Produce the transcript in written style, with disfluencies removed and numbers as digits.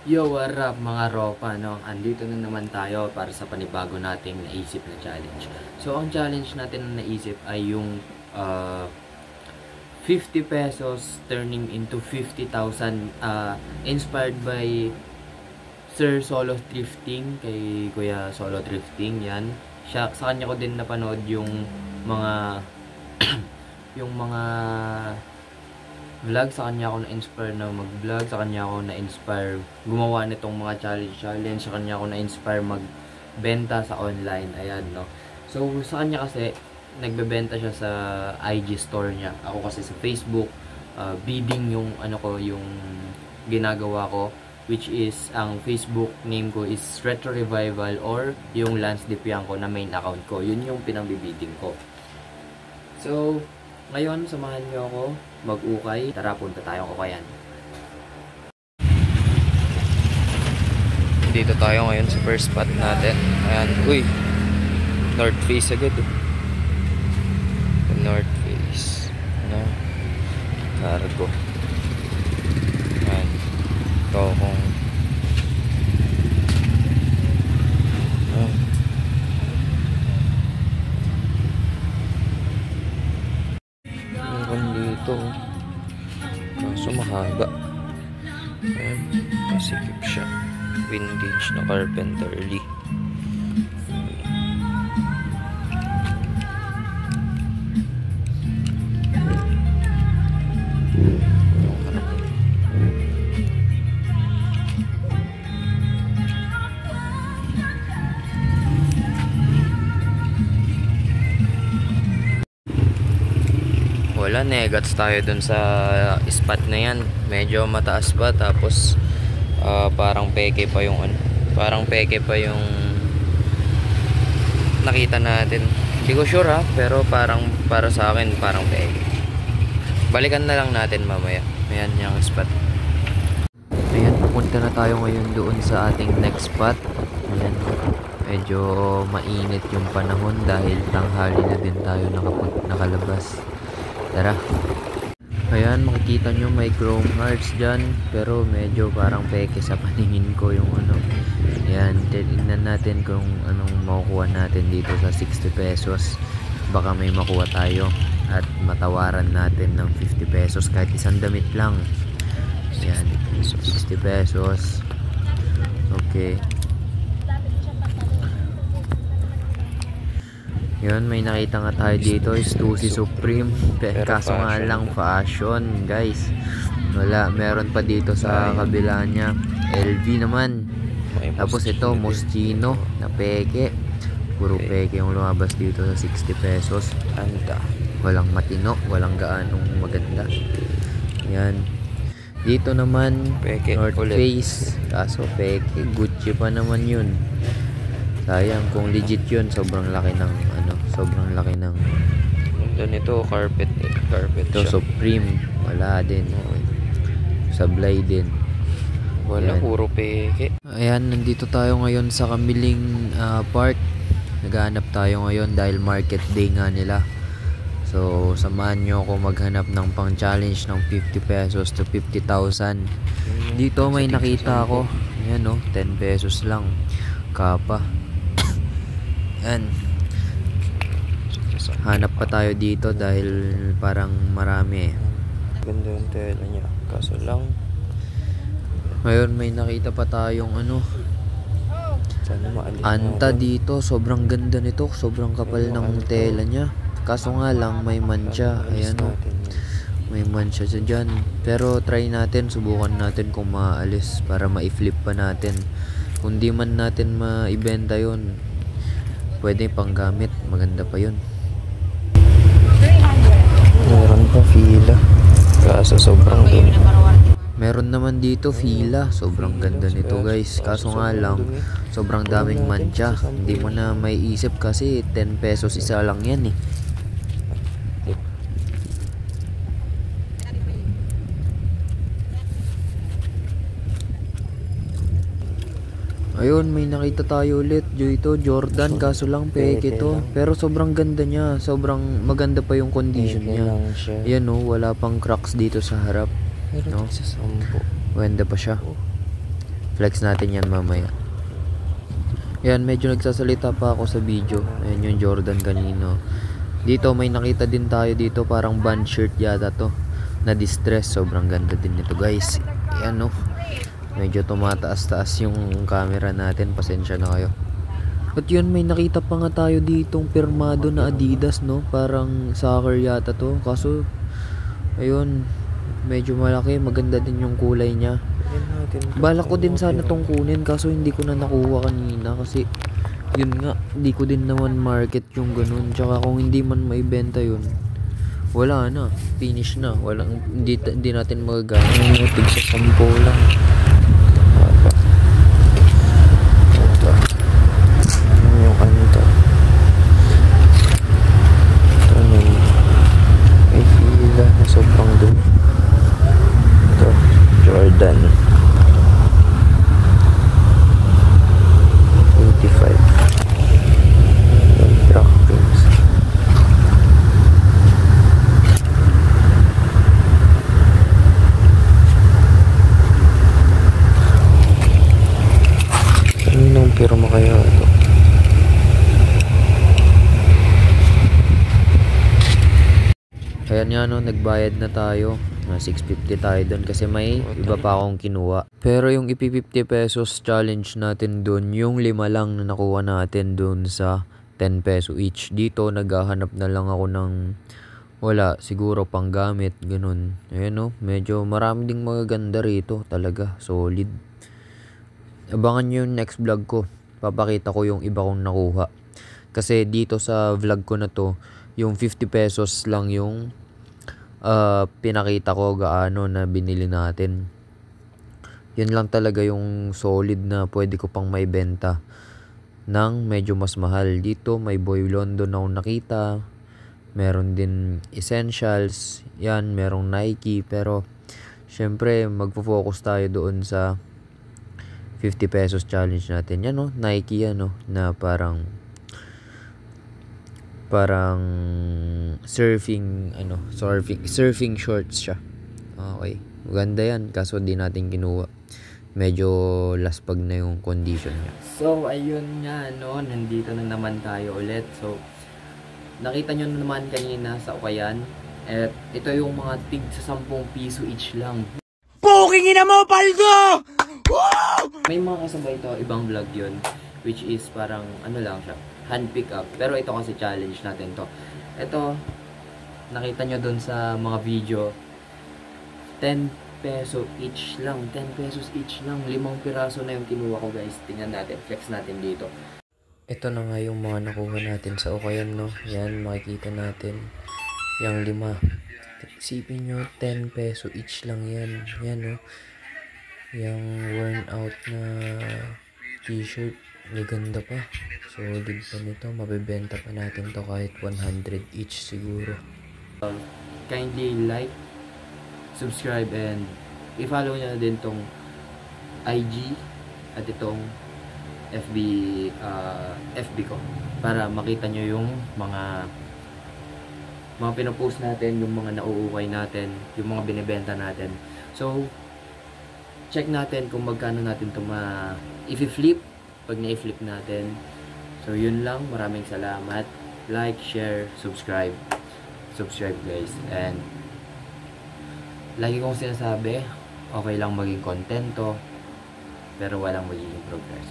Yo, what up mga ropa, no? Andito na naman tayo para sa panibago nating naisip na challenge. So, ang challenge natin na naisip ay yung 50 pesos turning into 50,000 inspired by Sir Solo Thrifting, kay Kuya Solo Thrifting, yan. Sa kanya ko din napanood yung mga yung mga vlog, sa kanya ako na-inspire na mag-vlog, sa kanya ako na-inspire gumawa nitong mga challenge, sa kanya ako na-inspire magbenta sa online, ayan, no. So, sa kanya kasi, nagbebenta siya sa IG store niya. Ako kasi sa Facebook, bidding yung yung ginagawa ko, which is, ang Facebook name ko is Retro Revival or yung Lance Dipianco na main account ko. Yun yung pinang-bidding ko. So, ngayon, samahan niyo ako mag-ukay. Tara, punta tayong ukayan. Dito tayo ngayon sa first spot natin. Ayan, uy, North Face agad eh. North Face. Ano? Cargo. Ayan. Ito kung dito, kaso mahaba. Ayan, masikip siya. Vintage na carpenterly. Wala, negats tayo dun sa spot na yan. Medyo mataas pa, tapos parang peke pa yung parang peke pa yung nakita natin. Hindi ko sure ha, pero parang para sa akin parang peke. Balikan na lang natin mamaya. Ayan yung spot. Ayan, pupunta na tayo ngayon doon sa ating next spot. Ayan, medyo mainit yung panahon dahil tanghali na din tayo nakalabas. Tara. Ayan, makikita nyo may chrome hearts dyan, pero medyo parang peke sa paningin ko yung Ayan, tignan natin kung anong makukuha natin dito sa 60 pesos. Baka may makuha tayo at matawaran natin ng 50 pesos kahit isang damit lang. Ayan, 60 pesos. Okay. Yun, may nakita nga tayo dito is Stussy Supreme, pero kaso nga lang fashion guys. Wala, meron pa dito sa kabila niya LV naman. Tapos ito Moschino na peke. Puro peke yung lumabas dito sa 60 pesos. Walang matino, walang gaanong maganda. Yan. Dito naman peke, North Face, kaso peke. Gucci pa naman yun. Sayang kung legit yun, sobrang laki ng sobrang laki ng ito, carpet ito siya. Supreme, wala din. Sablay din. Wala, ayan. Puro peke. Ayan, nandito tayo ngayon sa Kamiling Park. Naghahanap tayo ngayon dahil market day nga nila. So, samahan nyo ako maghanap ng pang challenge ng 50 pesos to 50,000. Dito may nakita ako. Ayan o, 10 pesos lang. Kapa. Ayan. Hanap pa tayo dito dahil parang marami eh. Ganda yung tela niya, kaso lang ngayon may nakita pa tayong anta dito. Sobrang ganda nito, sobrang kapal ng tela niya, kaso nga lang may mancha. Ayan o, may mancha dyan, pero try natin, subukan natin kung maalis para ma-flip pa natin. Kung di man natin maibenta yun, pwede pang gamit, maganda pa yun. Meron pa fila, kaso sobrang dumi. Meron naman dito fila, sobrang ganda nito guys, kaso nga lang sobrang daming mancha. Hindi mo na may isip kasi 10 pesos isa lang yan eh. Ayun, may nakita tayo ulit dito, Jordan, kaso lang peke to. Pero sobrang ganda niya, sobrang maganda pa yung condition niya. Yan o, wala pang cracks dito sa harap, no? Maganda pa siya. Flex natin yan mamaya. Yan, medyo nagsasalita pa ako sa video. Ayan yung Jordan kanino. Dito may nakita din tayo dito, parang band shirt yata to, na distress. Sobrang ganda din nito guys. Ayan no, medyo tumataas-taas yung camera natin, pasensya na kayo. At yun, may nakita pa nga tayo ditong pirmado na Adidas no, parang soccer yata to. Kaso ayun, medyo malaki, maganda din yung kulay niya. Balak ko din sana tong kunin, kaso hindi ko na nakuha kanina kasi yun nga, hindi ko din naman market yung ganun. Tsaka kung hindi man maibenta yun, wala na, finish na. Walang, hindi natin magagamit. Tig sa 10 lang. Ano yung kanito? Ito may fila na sobrang doon. Ito, Jordan 85. Track pins. Kaninong pirma kaya ito? Ayan nga no, nagbayad na tayo. 650 tayo doon kasi may iba pa akong kinuha. Pero yung ipi-50 pesos challenge natin doon, yung 5 lang na nakuha natin doon sa 10 peso each. Dito naghahanap na lang ako ng wala, siguro pang gamit, ganun. Ayan no, medyo marami ding magaganda rito talaga, solid. Abangan nyo yung next vlog ko, papakita ko yung iba kong nakuha. Kasi dito sa vlog ko na to, yung 50 pesos lang yung pinakita ko gaano na binili natin. Yun lang talaga yung solid na pwede ko pang maibenta ng medyo mas mahal. Dito may Boy London akong nakita, meron din Essentials, yan, merong Nike. Pero syempre magfo-focus tayo doon sa 50 pesos challenge natin. Yan no, Nike yan no, na parang surfing shorts siya. Okay, maganda yan, kaso di natin kinuha, medyo laspag na yung condition niya. So ayun nga no, nandito na naman tayo ulit. So nakita nyo na naman kanina sa Ukayan, at ito yung mga tig sa 10 piso each lang. Puking ina mo, Paldo! Wow! May mga kasabay ito, ibang vlog yun, which is parang ano lang siya, hand pick up. Pero ito kasi challenge natin to. Ito, nakita nyo dun sa mga video, 10 peso each lang. 10 pesos each lang. 5 piraso na yung kinuha ko guys. Tingnan natin, flex natin dito. Ito na nga yung mga nakuha natin sa Ukayan no. Yan, makikita natin. Yung 5. Isipin nyo, 10 peso each lang yan. Yan no. Yung worn out na t-shirt. May ganda pa. Solid pa nito. Mabibenta pa natin to kahit 100 each siguro. Kindly like, subscribe, and i-follow nyo na din tong IG at itong FB ko para makita nyo yung mga pinopost natin, yung mga nauukay natin, yung mga binibenta natin. So check natin kung magkano natin ito i-flip pag na-flip natin. So yun lang, maraming salamat. Like, share, subscribe guys. And lagi kong sinasabi, okay lang maging kontento pero walang magiging progress.